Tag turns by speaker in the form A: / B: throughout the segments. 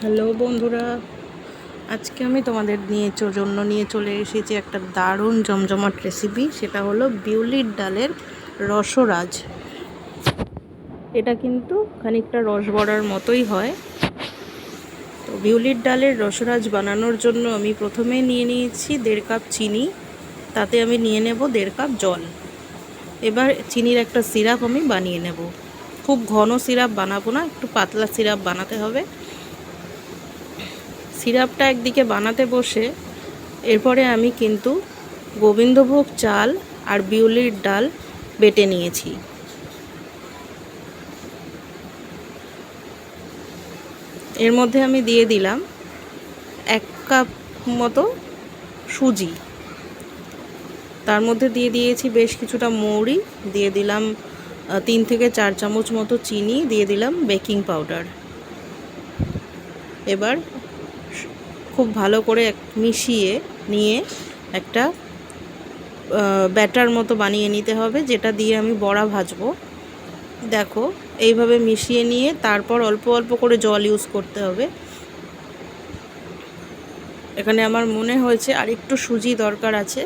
A: Hello বন্ধুরা, আজকে আমি তোমাদের জন্য নিয়ে চলে এসেছি একটা দারুণ জমজমাট রেসিপি। সেটা হলো বিউলির ডালের রসরাজ। এটা কিন্তু খানিকটা রসবড়ার মতোই হয়। তো বিউলির ডালের রসরাজ বানানোর জন্য আমি প্রথমে নিয়ে নিয়েছি 1.5 কাপ চিনি, তাতে আমি নিয়ে নেব 1.5 কাপ জল। এবার চিনির একটা সিরাপ আমি বানিয়ে নেব। খুব ঘন সিরাপ বানাবো না, একটু পাতলা সিরাপ বানাতে হবে। সিরাপটা একদিকে বানাতে বসে এরপরে আমি কিন্তু গোবিন্দভোগ চাল আর বিউলির ডাল বেটে নিয়েছি। এর মধ্যে আমি দিয়ে দিলাম 1 কাপ মতো সুজি, তার মধ্যে দিয়ে দিয়েছি বেশ কিছুটা মৌরি, দিয়ে দিলাম 3 থেকে 4 চামচ মতো চিনি, দিয়ে দিলাম বেকিং পাউডার। এবার খুব ভালো করে মিশিয়ে নিয়ে একটা ব্যাটার মতো বানিয়ে নিতে হবে, যেটা দিয়ে আমি বড়া ভাজবো। দেখো, এইভাবে মিশিয়ে নিয়ে তারপর অল্প অল্প করে জল ইউজ করতে হবে। এখানে আমার মনে হয়েছে আর একটু সুজি দরকার আছে,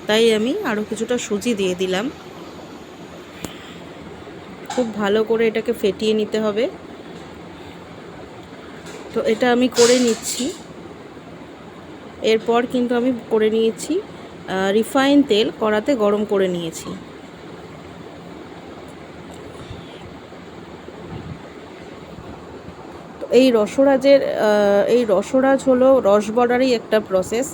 A: তাই আমি আরও কিছুটা সুজি দিয়ে দিলাম। খুব ভালো করে এটাকে ফেটিয়ে নিতে হবে। তো এটা আমি করে নিচ্ছি। এরপর কিন্তু আমি করে নিয়েছি রিফাইন তেল কড়াতে গরম করে নিয়েছি। এই রসরাজ হলো রসবড়ারই একটা প্রসেস।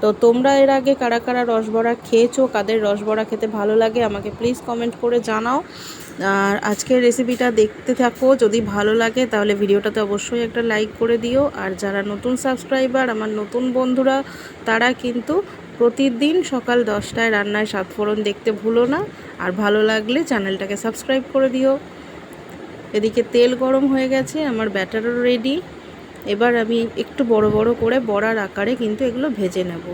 A: তো তোমরা এর আগে কারা কারা রসবড়া খেয়েছো, কাদের রসবড়া খেতে ভালো লাগে আমাকে প্লিজ কমেন্ট করে জানাও। আর আজকের রেসিপিটা দেখতে থাকো, যদি ভালো লাগে তাহলে ভিডিওটাতে অবশ্যই একটা লাইক করে দিও। আর যারা নতুন সাবস্ক্রাইবার, আমার নতুন বন্ধুরা, তারা কিন্তু প্রতিদিন সকাল 10টায় রান্নায় সাতফোড়ন দেখতে ভুলো না। আর ভালো লাগলে চ্যানেলটাকে সাবস্ক্রাইব করে দিও। এদিকে তেল গরম হয়ে গেছে, আমার ব্যাটারও রেডি। এবার আমি একটু বড় বড় করে বড়ার আকারে কিন্তু এগুলো ভেজে নেব।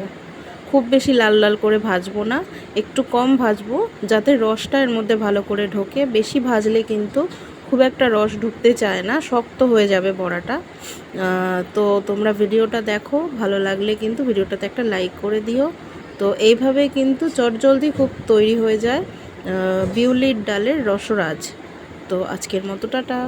A: খুব বেশি লাল লাল করে ভাজবো না, একটু কম ভাজবো, যাতে রসটা এর মধ্যে ভালো করে ঢোকে। বেশি ভাজলে কিন্তু খুব একটা রস ঢুকতে চায় না, শক্ত হয়ে যাবে বড়াটা। তো তোমরা ভিডিওটা দেখো, ভালো লাগলে কিন্তু ভিডিওটাতে একটা লাইক করে দিও। তো এইভাবে কিন্তু চটজলদি খুব তৈরি হয়ে যায় বিউলির ডালের রসরাজ। তো আজকের মতো টাটা।